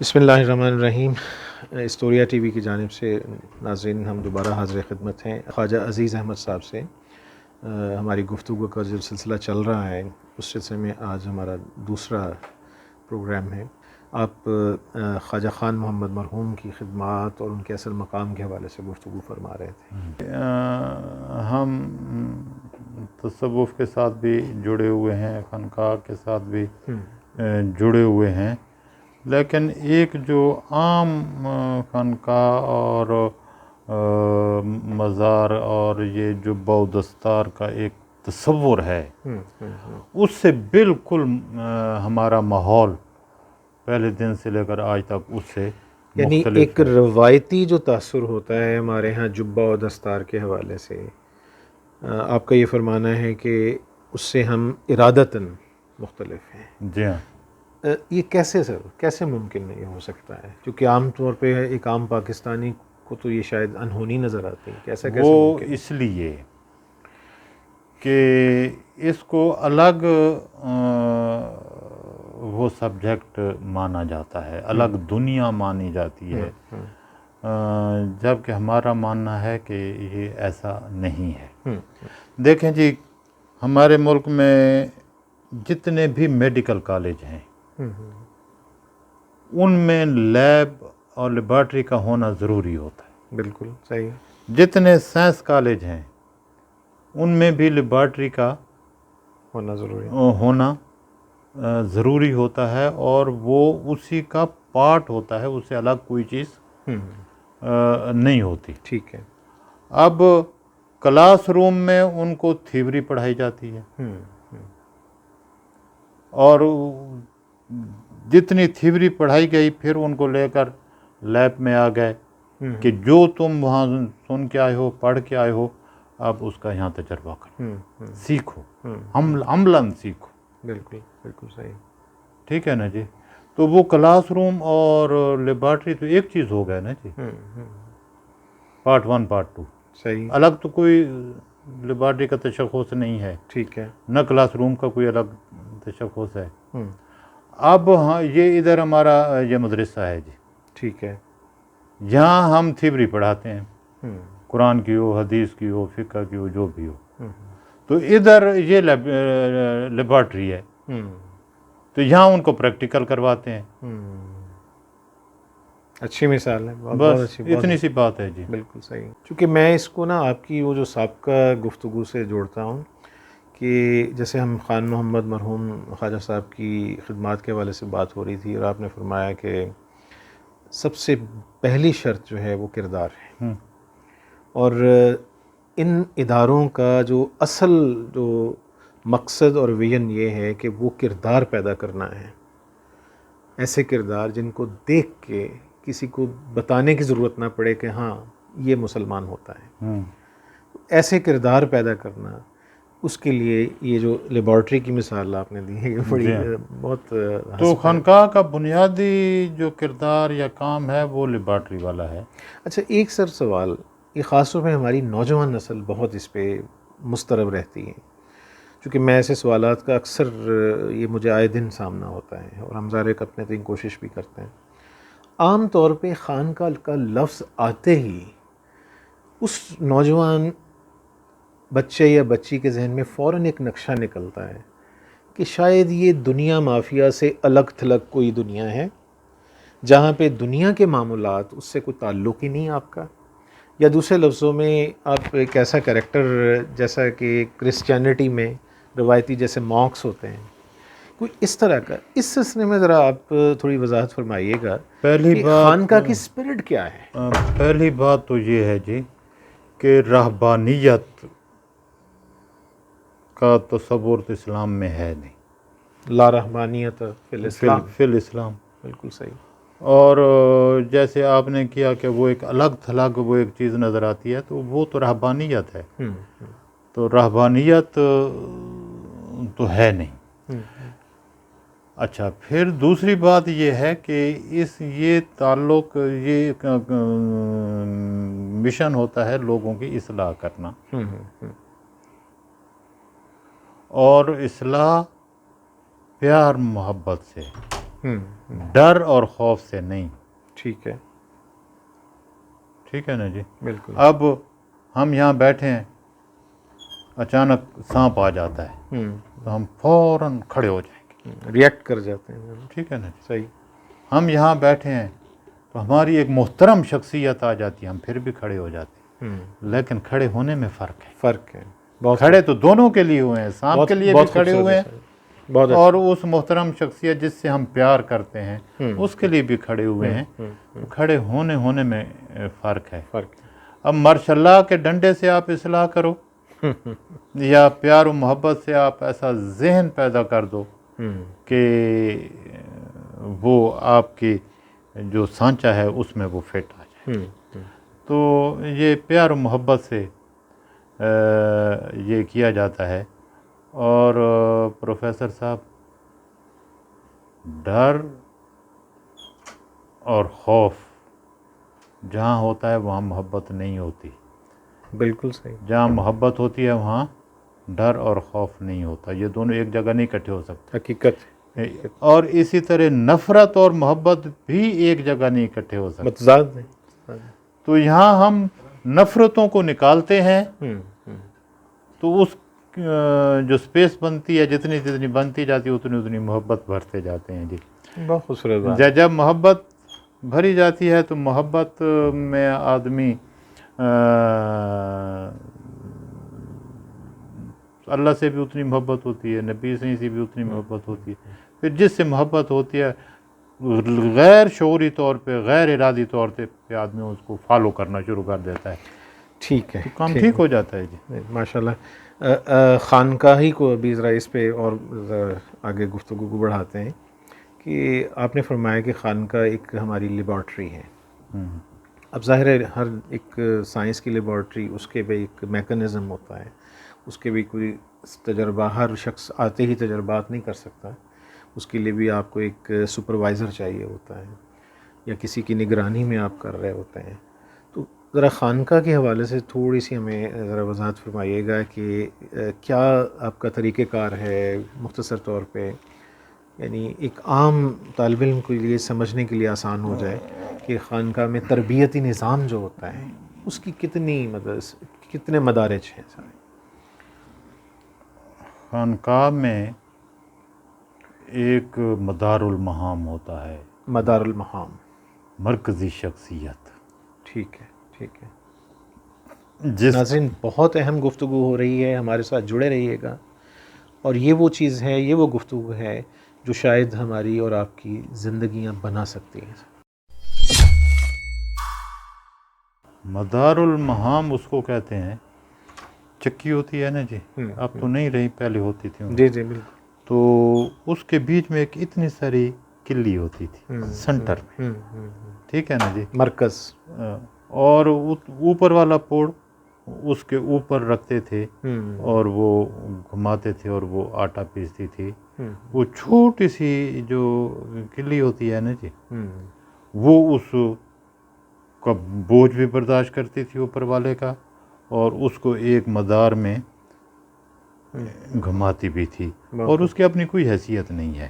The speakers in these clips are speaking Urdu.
بسم اللہ الرحمن الرحیم۔ اسٹوریا ٹی وی کی جانب سے ناظرین ہم دوبارہ حاضر خدمت ہیں۔ خواجہ عزیز احمد صاحب سے ہماری گفتگو کا جو سلسلہ چل رہا ہے اس سلسلے میں آج ہمارا دوسرا پروگرام ہے۔ آپ خواجہ خان محمد مرحوم کی خدمات اور ان کے اصل مقام کے حوالے سے گفتگو فرما رہے تھے۔ ہم تصوف کے ساتھ بھی جڑے ہوئے ہیں، خانقاہ کے ساتھ بھی جڑے ہوئے ہیں، لیکن ایک جو عام خانقاہ اور مزار اور یہ جو بودستار کا ایک تصور ہے اس سے بالکل ہمارا ماحول پہلے دن سے لے کر آج تک اس سے یعنی مختلف ایک روایتی جو تاثر ہوتا ہے ہمارے ہاں جبہ و دستار کے حوالے سے، آپ کا یہ فرمانا ہے کہ اس سے ہم ارادتاً مختلف ہیں۔ جی ہاں، یہ کیسے ممکن نہیں ہو سکتا ہے؟ کیونکہ عام طور پہ ایک عام پاکستانی کو تو یہ شاید انہونی نظر آتی ہے، کیسے وہ ممکن ہے؟ اس لیے کہ اس کو الگ وہ سبجیکٹ مانا جاتا ہے، الگ دنیا مانی جاتی ہے، جبکہ ہمارا ماننا ہے کہ یہ ایسا نہیں ہے۔ دیکھیں جی، ہمارے ملک میں جتنے بھی میڈیکل کالج ہیں ان میں لیب اور لیبارٹری کا ہونا ضروری ہوتا ہے۔ بالکل صحیح، جتنے سائنس کالج ہیں ان میں بھی لیبارٹری کا ہونا ضروری ہے۔ ہونا ضروری ہوتا ہے، اور وہ اسی کا پارٹ ہوتا ہے، اس سے الگ کوئی چیز نہیں ہوتی۔ ٹھیک ہے۔ اب کلاس روم میں ان کو تھیوری پڑھائی جاتی ہے، اور جتنی تھیوری پڑھائی گئی پھر ان کو لے کر لیب میں آ گئے کہ جو تم وہاں سن کے آئے ہو، پڑھ کے آئے ہو، اب اس کا یہاں تجربہ کرو، سیکھو، عملاً سیکھو۔ بالکل بالکل صحیح۔ ٹھیک ہے نا جی؟ تو وہ کلاس روم اور لیبارٹری تو ایک چیز ہو گیا نا جی، پارٹ 1 پارٹ 2، صحیح، الگ تو کوئی لیبارٹری کا تشخص نہیں ہے، ٹھیک ہے۔ نہ کلاس روم کا کوئی الگ تشخص ہے۔ اب ہاں، یہ ادھر ہمارا یہ مدرسہ ہے جی، ٹھیک ہے۔ یہاں ہم تھیوری پڑھاتے ہیں، قرآن کی ہو، حدیث کی ہو، فقہ کی ہو، جو بھی ہو۔ تو ادھر یہ لیبارٹری ہے، تو یہاں ان کو پریکٹیکل کرواتے ہیں۔ اچھی مثال ہے، بہت بس اچھی، اتنی سی بات ہے جی۔ بالکل صحیح۔ چونکہ میں اس کو نا آپ کی وہ جو سابقہ گفتگو سے جوڑتا ہوں کہ جیسے ہم خان محمد مرحوم خواجہ صاحب کی خدمات کے حوالے سے بات ہو رہی تھی، اور آپ نے فرمایا کہ سب سے پہلی شرط جو ہے وہ کردار ہے، اور ان اداروں کا جو اصل جو مقصد اور ویژن یہ ہے کہ وہ کردار پیدا کرنا ہے، ایسے کردار جن کو دیکھ کے کسی کو بتانے کی ضرورت نہ پڑے کہ ہاں یہ مسلمان ہوتا ہے، ایسے کردار پیدا کرنا، اس کے لیے یہ جو لیبارٹری کی مثال آپ نے دی ہے یہ بڑی بہت تو خانقاہ کا بنیادی جو کردار یا کام ہے وہ لیبارٹری والا ہے۔ اچھا، ایک سوال، یہ خاص طور پہ ہماری نوجوان نسل بہت اس پہ مضطرب رہتی ہے، چونکہ میں ایسے سوالات کا اکثر یہ مجھے آئے دن سامنا ہوتا ہے، اور ہم ظاہر اپنے تئیں کوشش بھی کرتے ہیں۔ عام طور پہ خانقاہ کا لفظ آتے ہی اس نوجوان بچے یا بچی کے ذہن میں فوراً ایک نقشہ نکلتا ہے کہ شاید یہ دنیا مافیا سے الگ تھلگ کوئی دنیا ہے، جہاں پہ دنیا کے معاملات اس سے کوئی تعلق ہی نہیں آپ کا، یا دوسرے لفظوں میں آپ ایک ایسا کریکٹر جیسا کہ کرسچینٹی میں روایتی جیسے مانکس ہوتے ہیں، کوئی اس طرح کا، اس سلسلے میں ذرا آپ تھوڑی وضاحت فرمائیے گا پہلی کہ بات، خانقاہ کی اسپرٹ کیا ہے؟ پہلی بات تو یہ ہے جی کہ رہبانیت کا تصور تو اسلام میں ہے نہیں، لا رحمانیت فی الاسلام، فی الاسلام۔ بالکل صحیح۔ اور جیسے آپ نے کیا کہ وہ ایک الگ تھلگ وہ ایک چیز نظر آتی ہے، تو وہ تو رہبانیت ہے، تو رہبانیت تو ہے نہیں۔ اچھا، پھر دوسری بات یہ ہے کہ یہ تعلق، یہ مشن ہوتا ہے لوگوں کی اصلاح کرنا، اور اصلاح پیار محبت سے، ڈر اور خوف سے نہیں. ٹھیک ہے. ٹھیک ہے نا جی. بالکل. اب ہم یہاں بیٹھے ہیں, اچانک سانپ آ جاتا ہے تو ہم فوراً کھڑے ہو جائیں گے, ریئیکٹ کر جاتے ہیں. ٹھیک ہے نا جی. صحیح. ہم یہاں بیٹھے ہیں تو ہماری ایک محترم شخصیت آ جاتی ہے, ہم پھر بھی کھڑے ہو جاتے ہیں. لیکن کھڑے ہونے میں فرق ہے. فرق ہے بہت. کھڑے تو دونوں کے لیے ہوئے ہیں, سانپ کے لیے بھی کھڑے ہوئے ہیں, بہت. اور اس محترم شخصیت جس سے ہم پیار کرتے ہیں اس کے لیے بھی کھڑے ہوئے ہیں. تو کھڑے ہونے میں فرق ہے. اب ماشاء اللہ کے ڈنڈے سے آپ اصلاح کرو یا پیار و محبت سے آپ ایسا ذہن پیدا کر دو کہ وہ آپ کی جو سانچہ ہے اس میں وہ فٹ آ جائے. تو یہ پیار و محبت سے یہ کیا جاتا ہے. اور پروفیسر صاحب, ڈر اور خوف جہاں ہوتا ہے وہاں محبت نہیں ہوتی. بالکل صحیح. جہاں محبت ہوتی ہے وہاں ڈر اور خوف نہیں ہوتا. یہ دونوں ایک جگہ نہیں اکٹھے ہو سکتے. حقیقت. اور اسی طرح نفرت اور محبت بھی ایک جگہ نہیں اکٹھے ہو سکتے. متضاد نہیں. تو یہاں ہم نفرتوں کو نکالتے ہیں تو اس جو سپیس بنتی ہے جتنی بنتی جاتی ہے اتنی محبت بھرتے جاتے ہیں. جی بہت خوبصورت بات. جب محبت بھری جاتی ہے تو محبت میں آدمی اللہ سے بھی اتنی محبت ہوتی ہے, نبی سے بھی اتنی محبت ہوتی ہے. پھر جس سے محبت ہوتی ہے غیر شعوری طور پہ, غیر ارادی طور پہ آدمی اس کو فالو کرنا شروع کر دیتا ہے. ٹھیک ہے. تو کام ٹھیک ہو جاتا ہے. جی ماشاء اللہ. خانقاہی کو ابھی ذرا اس پہ اور آگے گفتگو کو بڑھاتے ہیں کہ آپ نے فرمایا کہ خانقاہ ایک ہماری لیبارٹری ہے. اب ظاہر ہے ہر ایک سائنس کی لیبارٹری اس کے بھی ایک میکانزم ہوتا ہے, اس کے بھی کوئی تجربہ, ہر شخص آتے ہی تجربات نہیں کر سکتا. اس کے لیے بھی آپ کو ایک سپروائزر چاہیے ہوتا ہے یا کسی کی نگرانی میں آپ کر رہے ہوتے ہیں. تو ذرا خانقاہ کے حوالے سے تھوڑی سی ہمیں ذرا وضاحت فرمائیے گا کہ کیا آپ کا طریقہ کار ہے مختصر طور پہ, یعنی ایک عام طالب علم کے لیے سمجھنے کے لیے آسان ہو جائے کہ خانقاہ میں تربیتی نظام جو ہوتا ہے اس کی کتنے مدارج ہیں سارے. خانقاہ میں ایک مدار المہام ہوتا ہے. مدار المہام, مرکزی شخصیت. ٹھیک ہے. ٹھیک ہے. ناظرین بہت اہم گفتگو ہو رہی ہے, ہمارے ساتھ جڑے رہیے گا. اور یہ وہ چیز ہے, یہ وہ گفتگو ہے جو شاید ہماری اور آپ کی زندگیاں بنا سکتی ہیں. مدار المہام اس کو کہتے ہیں, چکی ہوتی ہے نا جی, اب تو نہیں رہی, پہلے ہوتی تھی. جی جی بالکل. تو اس کے بیچ میں ایک اتنی ساری کلی ہوتی تھی سنٹر میں. ٹھیک ہے نا جی, مرکز. اور اوپر والا پوڑ اس کے اوپر رکھتے تھے اور وہ گھماتے تھے اور وہ آٹا پیستی تھی. وہ چھوٹی سی جو کلی ہوتی ہے نا جی, وہ اس کا بوجھ بھی برداشت کرتی تھی اوپر والے کا, اور اس کو ایک مدار میں گھماتی بھی تھی. اور اس کی اپنی کوئی حیثیت نہیں ہے,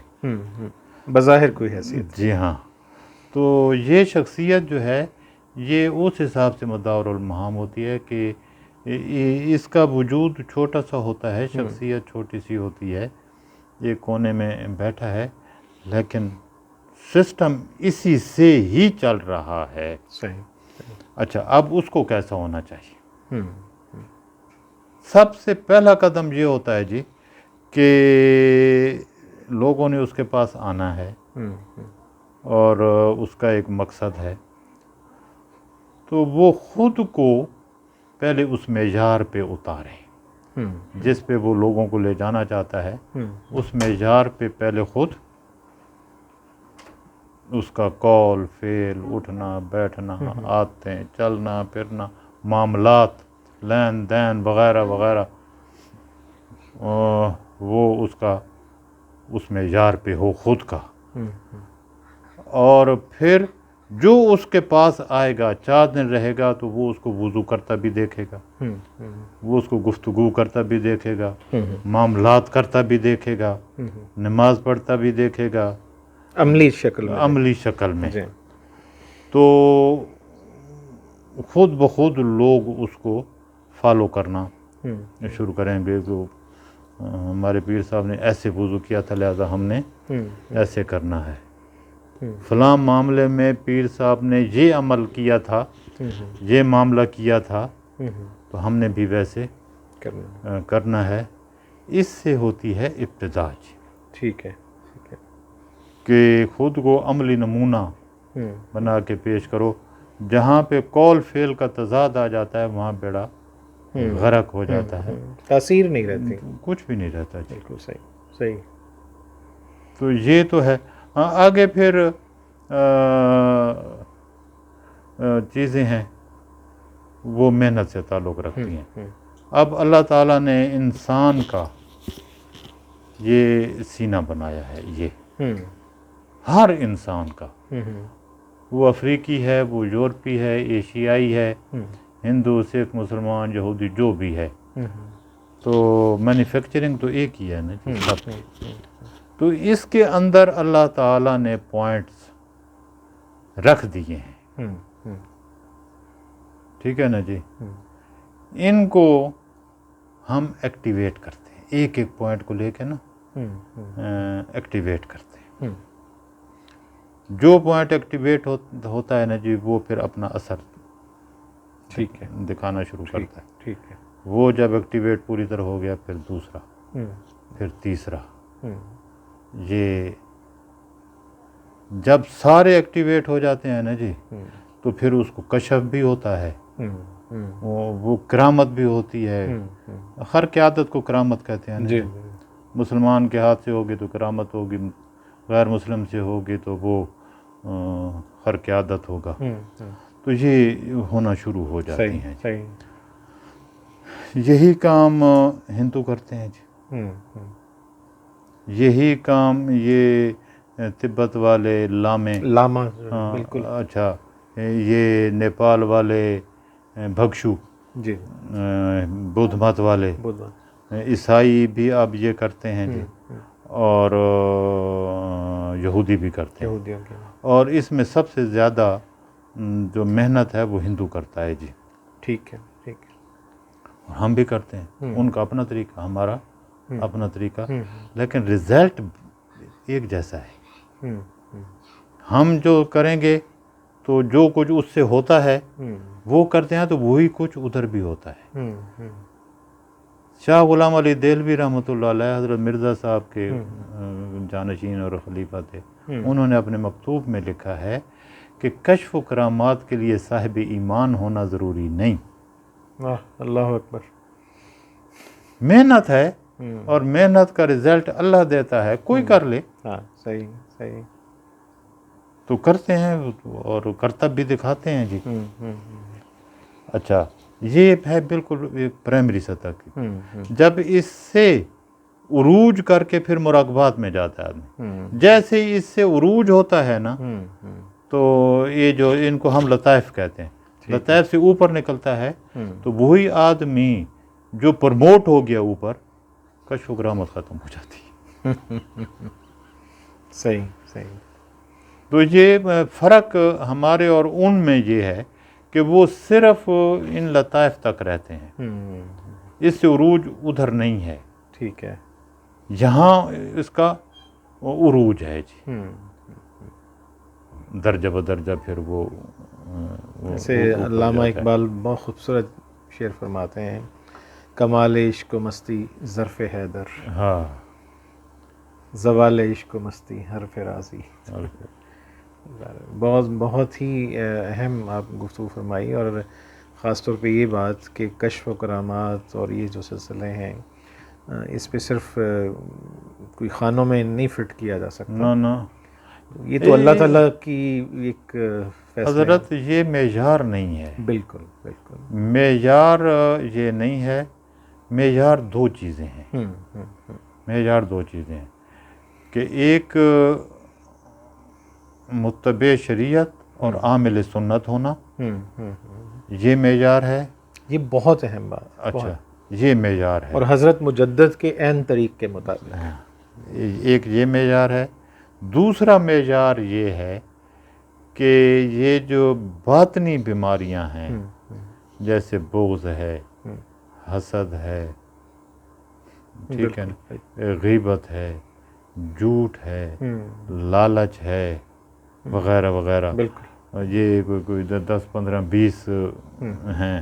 بظاہر کوئی حیثیت. جی ہاں. تو یہ شخصیت جو ہے یہ اس حساب سے مدار المہام ہوتی ہے کہ اس کا وجود چھوٹا سا ہوتا ہے, شخصیت چھوٹی سی ہوتی ہے, ایک کونے میں بیٹھا ہے, لیکن سسٹم اسی سے ہی چل رہا ہے. صحیح. اچھا, اب اس کو کیسا ہونا چاہیے؟ سب سے پہلا قدم یہ ہوتا ہے جی کہ لوگوں نے اس کے پاس آنا ہے اور اس کا ایک مقصد ہے. تو وہ خود کو پہلے اس معیار پہ اتارے جس پہ وہ لوگوں کو لے جانا چاہتا ہے. اس معیار پہ پہلے خود اس کا قول, فعل, اٹھنا بیٹھنا, عادتیں, چلنا پھرنا, معاملات, لین دین وغیرہ وغیرہ, وہ اس کا اس معیار پہ ہو خود کا. اور پھر جو اس کے پاس آئے گا 4 دن رہے گا تو وہ اس کو وضو کرتا بھی دیکھے گا, وہ اس کو گفتگو کرتا بھی دیکھے گا, معاملات کرتا بھی دیکھے گا, نماز پڑھتا بھی دیکھے گا, عملی شکل میں، عملی شکل میں، جی تو خود بخود لوگ اس کو فالو کرنا شروع کریں گے کہ ہمارے پیر صاحب نے ایسے وضو کیا تھا لہذا ہم نے ایسے کرنا ہے، فلاں معاملے میں پیر صاحب نے یہ عمل کیا تھا، یہ معاملہ کیا تھا، تو ہم نے بھی ویسے کرنا ہے۔ اس سے ہوتی ہے ابتداء جی، ٹھیک ہے کہ خود کو عملی نمونہ بنا کے پیش کرو، جہاں پہ قول فعل کا تضاد آ جاتا ہے وہاں بیڑا غرق ہو جاتا ہے، تاثیر نہیں رہتی، کچھ بھی نہیں رہتا جی۔ بالکل صحیح صحیح۔ تو یہ تو ہے۔ آگے پھر چیزیں ہیں وہ محنت سے تعلق رکھتی ہیں۔ اب اللہ تعالیٰ نے انسان کا یہ سینہ بنایا ہے، یہ ہر انسان کا، وہ افریقی ہے، وہ یورپی ہے، ایشیائی ہے، ہندو، سکھ، مسلمان، یہودی، جو بھی ہے، تو مینوفیکچرنگ تو ایک ہی ہے نا جی سب کی۔ تو اس کے اندر اللہ تعالیٰ نے پوائنٹس رکھ دیے ہیں، ٹھیک ہے نا جی، ان کو ہم ایکٹیویٹ کرتے ہیں، ایک ایک پوائنٹ کو لے کے نا ایکٹیویٹ کرتے ہیں۔ جو پوائنٹ ایکٹیویٹ ہوتا ہے نا جی وہ پھر اپنا اثر ٹھیک ہے دکھانا شروع کرتا ہے۔ ٹھیک ہے، وہ جب ایکٹیویٹ پوری طرح ہو گیا پھر دوسرا، پھر تیسرا، یہ جب سارے ایکٹیویٹ ہو جاتے ہیں نا جی تو پھر اس کو کشف بھی ہوتا ہے، وہ کرامت بھی ہوتی ہے۔ ہر قیادت کو کرامت کہتے ہیں نا جی، مسلمان کے ہاتھ سے ہوگی تو کرامت ہوگی، غیر مسلم سے ہوگی تو وہ ہر قیادت ہوگا، تو یہ ہونا شروع ہو جاتی ہیں۔ صحیح۔ یہی کام ہندو کرتے ہیں جی، یہی کام یہ تبت والے لاما، بالکل، اچھا یہ نیپال والے بھکشو، جی بدھ مت والے، عیسائی بھی اب یہ کرتے ہیں جی، اور یہودی بھی کرتے ہیں، اور اس میں سب سے زیادہ جو محنت ہے وہ ہندو کرتا ہے جی۔ ٹھیک ہے ٹھیک ہے، اور ہم بھی کرتے ہیں، ان کا اپنا طریقہ، ہمارا اپنا طریقہ، لیکن رزلٹ ایک جیسا ہے۔ ہم جو کریں گے تو جو کچھ اس سے ہوتا ہے وہ کرتے ہیں تو وہی کچھ ادھر بھی ہوتا ہے۔ شاہ غلام علی دہلوی رحمۃ اللہ علیہ حضرت مرزا صاحب کے جانشین اور خلیفہ تھے، انہوں نے اپنے مکتوب میں لکھا ہے کہ کشف و کرامات کے لیے صاحب ایمان ہونا ضروری نہیں، اللہ اکبر، محنت ہے اور محنت کا رزلٹ اللہ دیتا ہے، کوئی کر لے، صحیح صحیح، تو کرتے ہیں اور کرتب بھی دکھاتے ہیں جی۔ اچھا یہ ہے بالکل ایک پرائمری سطح کی۔ جب اس سے عروج کر کے پھر مراقبات میں جاتا ہے آدمی، جیسے ہی اس سے عروج ہوتا ہے نا تو یہ جو ان کو ہم لطائف کہتے ہیں، لطائف سے اوپر نکلتا ہے تو وہی آدمی جو پرموٹ ہو گیا اوپر، کشف و کرامت ختم ہو جاتی ہے۔ صحیح صحیح۔ تو یہ فرق ہمارے اور ان میں یہ ہے کہ وہ صرف ان لطائف تک رہتے ہیں، اس سے عروج ادھر نہیں ہے، ٹھیک ہے، یہاں اس کا عروج ہے جی، درجہ بدرجہ پھر وہ جیسے علامہ اقبال بہت خوبصورت شعر فرماتے ہیں، کمال عشق و مستی ظرف حیدر، ہاں، زوال عشق و مستی حرف راضی۔ بہت ہی اہم آپ گفتگو فرمائی، اور خاص طور پہ یہ بات کہ کشف و کرامات اور یہ جو سلسلے ہیں اس پہ صرف کوئی خانوں میں نہیں فٹ کیا جا سکتا، نہ یہ تو اللہ تعالیٰ کی ایک فیصلہ حضرت، یہ معیار نہیں ہے، بالکل بالکل، معیار یہ نہیں ہے، معیار دو چیزیں ہیں، معیار دو چیزیں ہیں کہ ایک متبع شریعت اور عامل سنت ہونا، یہ معیار ہے، یہ بہت اہم بات، اچھا یہ معیار ہے، اور حضرت مجدد کے عین طریق کے مطابق، ایک یہ معیار ہے۔ دوسرا معیار یہ ہے کہ یہ جو باطنی بیماریاں ہیں جیسے بغض ہے، حسد ہے، ٹھیک ہے نا، غیبت ہے، جھوٹ ہے، لالچ ہے، وغیرہ وغیرہ، یہ کوئی 10 15 20 ہیں،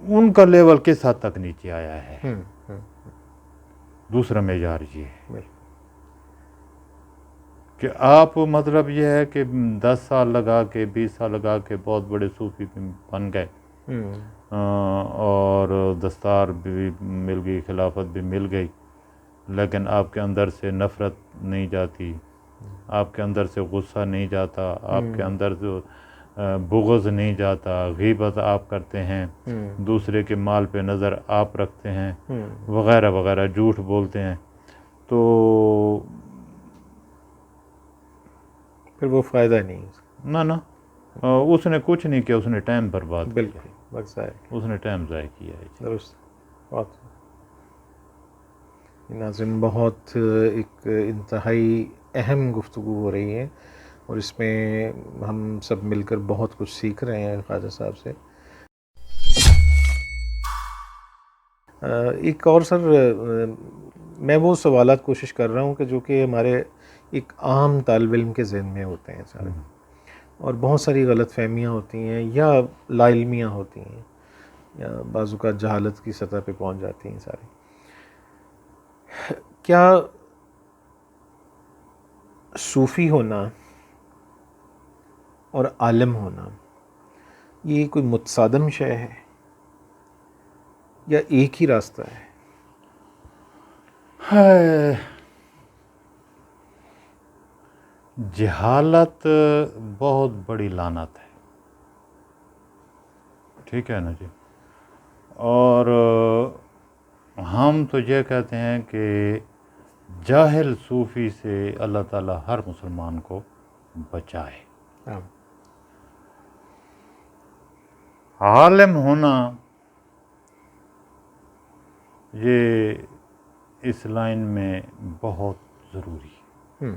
ان کا لیول کس حد تک نیچے آیا ہے. دوسرا معیار یہ ہے کہ آپ مطلب یہ ہے کہ 10 سال لگا کے 20 سال لگا کے بہت بڑے صوفی بن گئے، اور دستار بھی مل گئی، خلافت بھی مل گئی، لیکن آپ کے اندر سے نفرت نہیں جاتی، آپ کے اندر سے غصہ نہیں جاتا، آپ کے اندر سے بغض نہیں جاتا، غیبت آپ کرتے ہیں، دوسرے کے مال پہ نظر آپ رکھتے ہیں، وغیرہ وغیرہ، جھوٹ بولتے ہیں، تو پھر وہ فائدہ نہیں. نہ اس نے کچھ نہیں کیا، اس نے ٹائم برباد کیا، بالکل وقت ضائع کیا. اس نے ٹائم ضائع کیا ہے. درست. بہت ناظرین، بہت ایک انتہائی اہم گفتگو ہو رہی ہے، اور اس میں ہم سب مل کر بہت کچھ سیکھ رہے ہیں خواجہ صاحب سے. ایک اور سر، میں وہ سوالات کوشش کر رہا ہوں کہ جو کہ ہمارے ایک عام طالب علم کے ذہن میں ہوتے ہیں سارے، اور بہت ساری غلط فہمیاں ہوتی ہیں یا لا علمیاں ہوتی ہیں، یا بعض اوقات جہالت کی سطح پہ پہنچ جاتی ہیں ساری. کیا صوفی ہونا اور عالم ہونا یہ کوئی متصادم شے ہے یا ایک ہی راستہ ہے؟ جہالت بہت بڑی لعنت ہے، ٹھیک ہے نا جی. اور ہم تو یہ کہتے ہیں کہ جاہل صوفی سے اللہ تعالیٰ ہر مسلمان کو بچائے. عالم ہونا یہ اس لائن میں بہت ضروری ہے.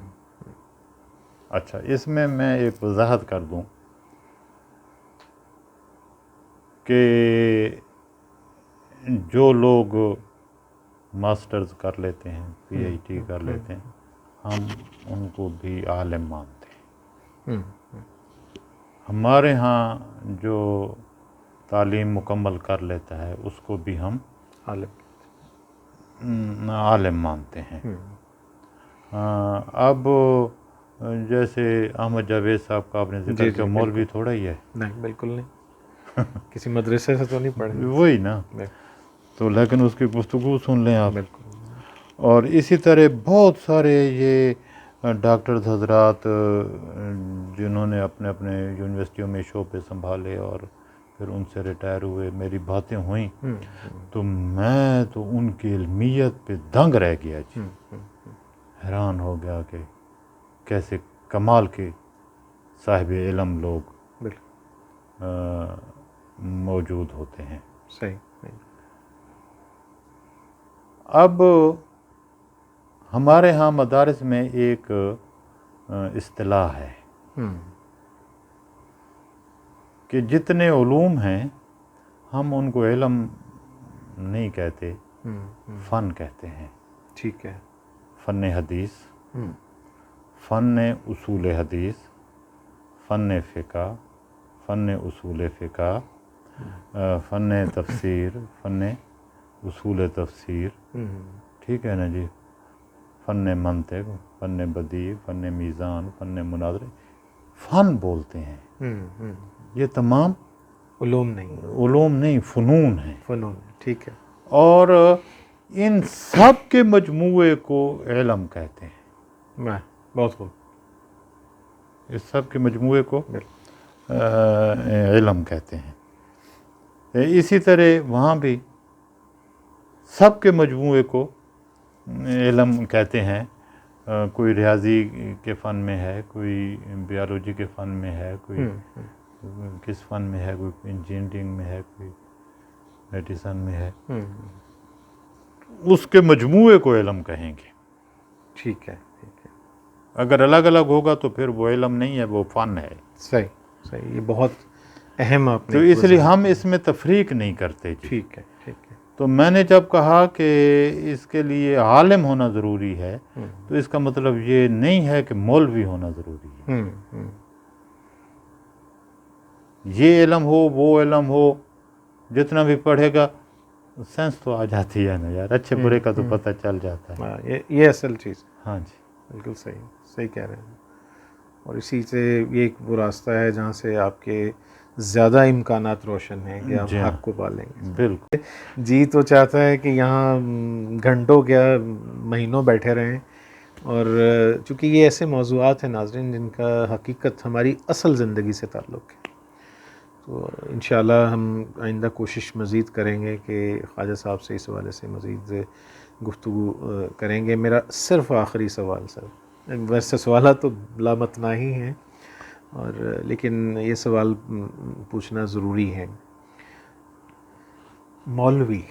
اچھا، اس میں ایک وضاحت کر دوں کہ جو لوگ ماسٹرز کر لیتے ہیں، پی ایچ ڈی کر لیتے ہیں، ہم ان کو بھی عالم مانتے ہیں. ہمارے ہاں جو تعلیم مکمل کر لیتا ہے اس کو بھی ہم عالم مانتے ہیں. اب جیسے احمد جاوید صاحب کا آپ نے ذکر کیا، مولوی تھوڑا ہی ہے. نہیں، بالکل نہیں، کسی مدرسے سے تو نہیں پڑھے. وہی نا، تو لیکن اس کی گفتگو سن لیں آپ. بالکل. اور اسی طرح بہت سارے یہ ڈاکٹرز حضرات جنہوں نے اپنے اپنے یونیورسٹیوں میں شعبے سنبھالے اور پھر ان سے ریٹائر ہوئے، میری باتیں ہوئیں تو میں تو ان کی علمیت پہ دنگ رہ گیا جی. حیران ہو گیا کہ کیسے کمال کے صاحب علم لوگ موجود ہوتے ہیں. صحیح. اب ہمارے ہاں مدارس میں ایک اصطلاح ہے کہ جتنے علوم ہیں ہم ان کو علم نہیں کہتے، فن کہتے ہیں. ٹھیک ہے. فن حدیث، فن اصول حدیث، فن فقہ، فن اصول فقہ، فن تفسیر، فن اصول تفسیر، ٹھیک ہے نا جی، فن منطق، فن بدیع، فن میزان، فن مناظرہ، فن بولتے ہیں. یہ تمام علوم نہیں، فنون ہیں. فنون. ٹھیک ہے. اور ان سب کے مجموعے کو علم کہتے ہیں. بہت خوب. اس سب کے مجموعے کو علم کہتے ہیں. اسی طرح وہاں بھی سب کے مجموعے کو علم کہتے ہیں. کوئی ریاضی کے فن میں ہے، کوئی بیالوجی کے فن میں ہے، کوئی کس فن میں ہے، کوئی انجینئرنگ میں ہے، کوئی میڈیسن میں ہے. اس کے مجموعے کو علم کہیں گے. ٹھیک ہے ٹھیک ہے. اگر الگ الگ ہوگا تو پھر وہ علم نہیں ہے، وہ فن ہے. صحیح صحیح، یہ بہت اہم آپ تو نے اس لیے ہم اس میں تفریق نہیں کرتے جی. ٹھیک ہے ٹھیک ہے. تو میں نے جب کہا کہ اس کے لیے عالم ہونا ضروری ہے تو اس کا مطلب یہ نہیں ہے کہ مولوی ہونا ضروری ہے. یہ علم ہو وہ علم ہو، جتنا بھی پڑھے گا سینس تو آ جاتی ہے نا یار، اچھے برے کا تو پتہ چل جاتا ہے. یہ اصل چیز. ہاں جی بالکل صحیح صحیح کہہ رہے ہیں. اور اسی سے یہ ایک وہ راستہ ہے جہاں سے آپ کے زیادہ امکانات روشن ہیں کہ آپ جی ہاں حق کو پالیں گے. بالکل. جی تو چاہتا ہے کہ یہاں گھنٹوں کیا مہینوں بیٹھے رہیں، اور چونکہ یہ ایسے موضوعات ہیں ناظرین جن کا حقیقت ہماری اصل زندگی سے تعلق ہے، تو انشاءاللہ ہم آئندہ کوشش مزید کریں گے کہ خواجہ صاحب سے اس حوالے سے مزید گفتگو کریں گے. میرا صرف آخری سوال سر، ویسے سوالات تو لامتناہی ہیں اور لیکن یہ سوال پوچھنا ضروری ہے. مولوی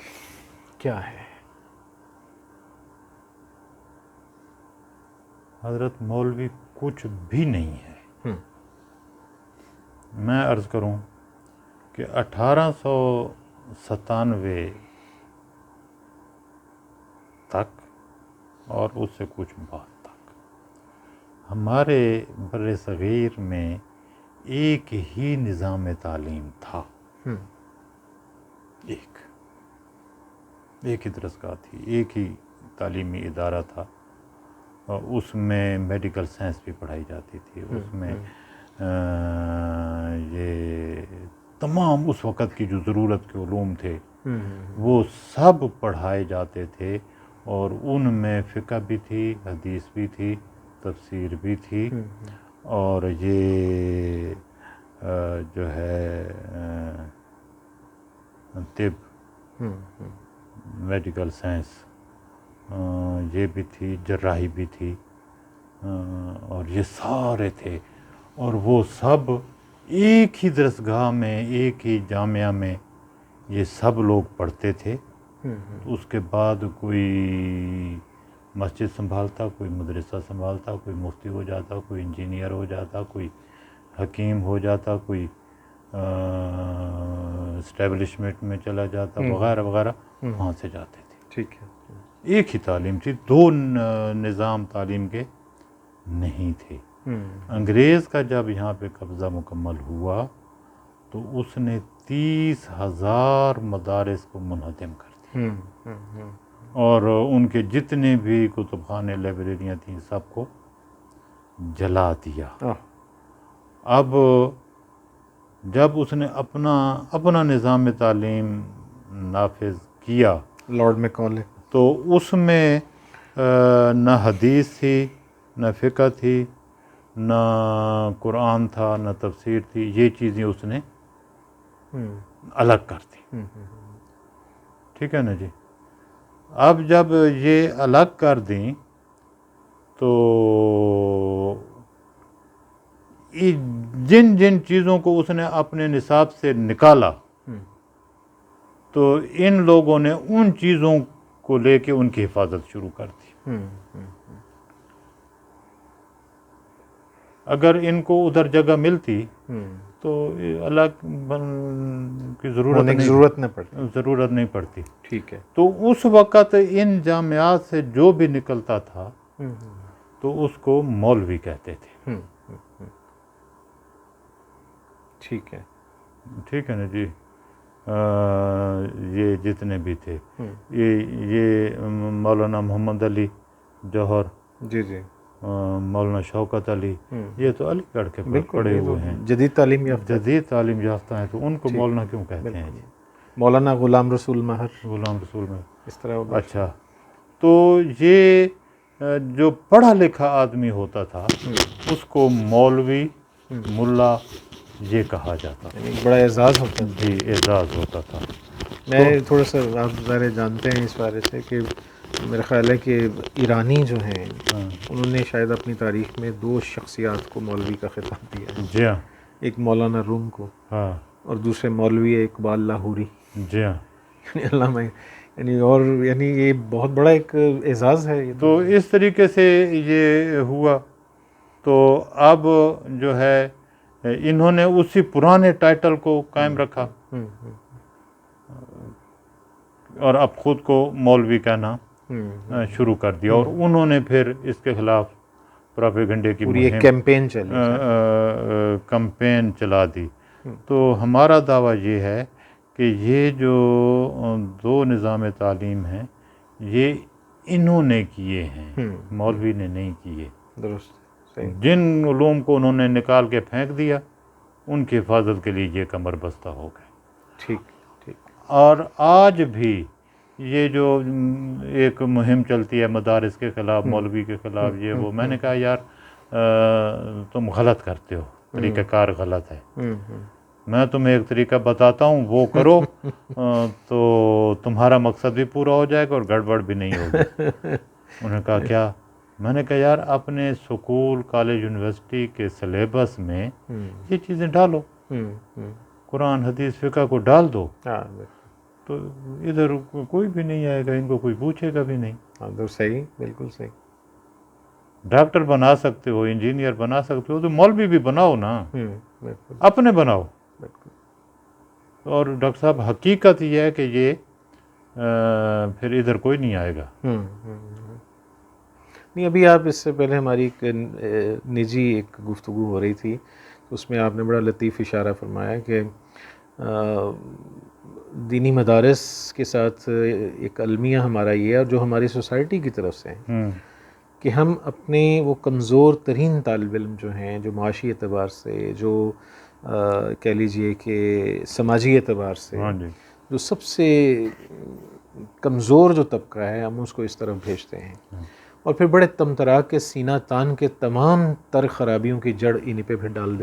کیا ہے؟ حضرت مولوی کچھ بھی نہیں ہے. میں عرض کروں کہ 1897 تک اور اس سے کچھ بعد تک ہمارے بر صغیر میں ایک ہی نظام تعلیم تھا. ایک ہی درسگاہ تھی، ایک ہی تعلیمی ادارہ تھا. اس میں میڈیکل سائنس بھی پڑھائی جاتی تھی، اس میں یہ تمام اس وقت کی جو ضرورت کے علوم تھے وہ سب پڑھائے جاتے تھے. اور ان میں فقہ بھی تھی، حدیث بھی تھی، تفسیر بھی تھی، اور یہ جو ہے طب، میڈیکل سائنس یہ بھی تھی، جراحی بھی تھی، اور یہ سارے تھے. اور وہ سب ایک ہی درسگاہ میں، ایک ہی جامعہ میں یہ سب لوگ پڑھتے تھے. اس کے بعد کوئی مسجد سنبھالتا، کوئی مدرسہ سنبھالتا، کوئی مفتی ہو جاتا، کوئی انجینئر ہو جاتا، کوئی حکیم ہو جاتا، کوئی اسٹیبلشمنٹ میں چلا جاتا، وغیرہ وغیرہ، وہاں سے جاتے تھے. ٹھیک ہے. ایک ہی تعلیم تھی، دو نظام تعلیم کے نہیں تھے. انگریز کا جب یہاں پہ قبضہ مکمل ہوا تو اس نے 30,000 مدارس کو منہدم کر دیا، اور ان کے جتنے بھی کتب خانے، لائبریریاں تھیں، سب کو جلا دیا. اب جب اس نے اپنا نظام تعلیم نافذ کیا، لارڈ میکالے، تو اس میں نہ حدیث تھی، نہ فقہ تھی، نہ قرآن تھا، نہ تفسیر تھی. یہ چیزیں اس نے الگ کر دی. ٹھیک ہے نا جی. اب جب یہ الگ کر دیں تو جن چیزوں کو اس نے اپنے نصاب سے نکالا تو ان لوگوں نے ان چیزوں کو لے کے ان کی حفاظت شروع کر دی. اگر ان کو ادھر جگہ ملتی تو الگ کی ضرورت نہیں پڑتی. ٹھیک ہے. تو اس وقت ان جامعات سے جو بھی نکلتا تھا تو اس کو مولوی کہتے تھے. ٹھیک ہے. ٹھیک ہے نا جی. یہ جتنے بھی تھے، یہ مولانا محمد علی جوہر، جی جی، مولانا شوکت علی، یہ تو علی گڑھ کے پڑے ہوئے ہیں، جدید تعلیم یافتہ ہیں. تو ان کو مولانا کیوں کہتے ہیں جی؟ مولانا غلام رسول مہر، اس طرح. اچھا. تو یہ جو پڑھا لکھا آدمی ہوتا تھا اس کو مولوی، ملا یہ کہا جاتا تھا. بڑا اعزاز ہوتا تھا. جی اعزاز ہوتا تھا. میں تھوڑا سا آپ ظاہر جانتے ہیں اس بارے سے کہ میرا خیال ہے کہ ایرانی جو ہیں انہوں نے شاید اپنی تاریخ میں 2 شخصیات کو مولوی کا خطاب دیا ہے. جی ہاں. ایک مولانا روم کو، ہاں، اور دوسرے مولوی اقبال لاہوری. جی ہاں. یعنی علامہ یعنی یہ بہت بڑا ایک اعزاز ہے یہ تو اس طریقے سے یہ ہوا. تو اب جو ہے انہوں نے اسی پرانے ٹائٹل کو قائم رکھا اور اب خود کو مولوی کہنا شروع کر دیا, اور انہوں نے پھر اس کے خلاف پروپیگنڈے کی پوری ایک کیمپین چلی, کمپین چلا دی. تو ہمارا دعویٰ یہ ہے کہ یہ جو 2 نظام تعلیم ہیں یہ انہوں نے کیے ہیں, مولوی نے نہیں کیے. درست, صحیح. جن علوم کو انہوں نے نکال کے پھینک دیا ان کی حفاظت کے لیے یہ کمر بستہ ہو گئے. ٹھیک ٹھیک. اور آج بھی یہ جو ایک مہم چلتی ہے مدارس کے خلاف, مولوی کے خلاف, یہ وہ, میں نے کہا یار تم غلط کرتے ہو, طریقہ کار غلط ہے. میں تمہیں ایک طریقہ بتاتا ہوں, وہ کرو تو تمہارا مقصد بھی پورا ہو جائے گا اور گڑبڑ بھی نہیں ہوگی. انہوں نے کہا کیا؟ میں نے کہا یار اپنے اسکول, کالج, یونیورسٹی کے سلیبس میں یہ چیزیں ڈالو, قرآن, حدیث, فقہ کو ڈال دو, تو ادھر کوئی بھی نہیں آئے گا, ان کو کوئی پوچھے گا بھی نہیں. صحیح, بالکل صحیح. ڈاکٹر بنا سکتے ہو, انجینئر بنا سکتے ہو, تو مولوی بھی بناؤ نا, اپنے بناؤ. اور ڈاکٹر صاحب حقیقت یہ ہے کہ یہ پھر ادھر کوئی نہیں آئے گا. نہیں, ابھی آپ اس سے پہلے ہماری ایک نجی ایک گفتگو ہو رہی تھی, اس میں آپ نے بڑا لطیف اشارہ فرمایا کہ دینی مدارس کے ساتھ ایک المیہ ہمارا یہ ہے, اور جو ہماری سوسائٹی کی طرف سے ہے کہ ہم اپنے وہ کمزور ترین طالب علم جو ہیں, جو معاشی اعتبار سے, جو کہہ لیجئے کہ سماجی اعتبار سے جو سب سے کمزور جو طبقہ ہے, ہم اس کو اس طرف بھیجتے ہیں, اور پھر بڑے تمطراق کے سینہ تان کے تمام تر خرابیوں کی جڑ انہی پہ پھر ڈال دیتے ہیں.